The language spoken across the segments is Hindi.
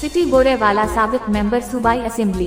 सिटी बोरे वाला साबिक मेंबर सूबाई असेंबली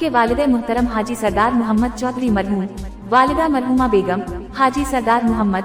के वालिद मुहतरम हाजी सरदार मोहम्मद चौधरी मरहूम, वालिदा मरहूमा बेगम हाजी सरदार मोहम्मद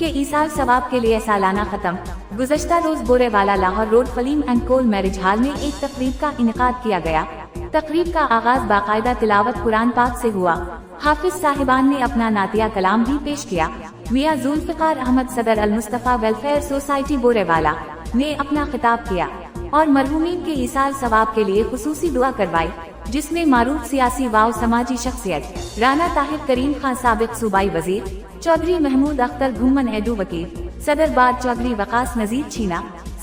के ईसाल सवाब के लिए सालाना खत्म। गुज़श्ता रोज बोरे वाला लाहौर रोड फलीम एंड कोल मैरिज हॉल में एक तकरीब का इनेकाद किया गया। तकरीब का आगाज बाकायदा तिलावत कुरान पाक से हुआ। हाफिज साहिबान ने अपना नातिया कलाम भी पेश किया। मियां जुल्फिकार अहमद सदर अल मुस्तफा वेलफेयर सोसाइटी बोरे वाला ने अपना खिताब किया और मरहूमीन के ईसाल सवाब के लिए खुसूसी दुआ करवाई, जिसमें मारूफ सियासी वाव समाजी शख्सियत राना ताहिर करीम खान साबिक सूबाई वजीर, चौधरी महमूद अख्तर घुमन एडू वकील, सदर बाद चौधरी वकास नजीर छीना,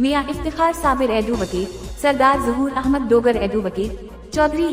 मियां इफ्तिखार साबिर एडू वकील, सरदार ज़हूर अहमद डोगर एडू वकील, चौधरी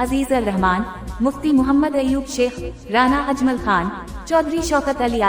अजीज अल रहमान, मुफ्ती मोहम्मद अयूब शेख, राना अजमल खान, चौधरी शौकत अली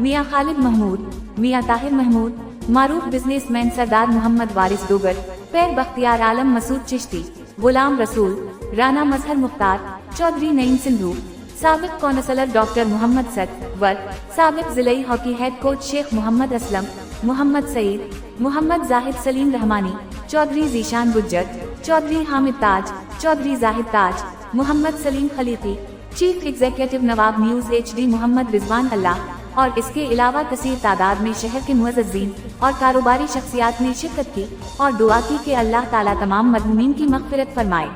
मियां खालिद महमूद, मियां ताहिर महमूद, मारूफ बिजनेसमैन सरदार मोहम्मद वारिस डोगर, पैर बख्तियार आलम मसूद चिश्ती, गुलाम रसूल, राना मजहर मुख्तार, चौधरी नईम सिंधु, साबिक कौंसलर डॉक्टर मोहम्मद सदवर, साबिक जिले hockey head coach Sheikh Mohammad Aslam, Mohammad Saeed, Mohammad Zahid Saleem Rehmani, Chaudhry Zeeshan Gujjar, Chaudhry Hamid Taj, Chaudhry Zahid Taj, Mohammad Saleem Khaliqi, chief executive Nawab news HD Mohammad Rizwan अल्लाह और इसके अलावा कसीर तादाद में शहर के मुअज़्ज़िज़ीन और कारोबारी शख्सियात ने शिरकत की और दुआ की कि अल्लाह ताला तमाम मरहूमीन की मग़फ़िरत फरमाए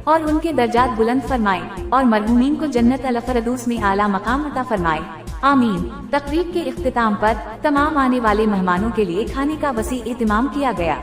और उनके दर्जात बुलंद फरमाए और मरहूमीन को जन्नत अल फ़िरदौस में आला मकाम अता फरमाए, आमीन। तकरीब के इख्तिताम पर तमाम आने वाले मेहमानों के लिए खाने का वसी इंतजाम किया गया।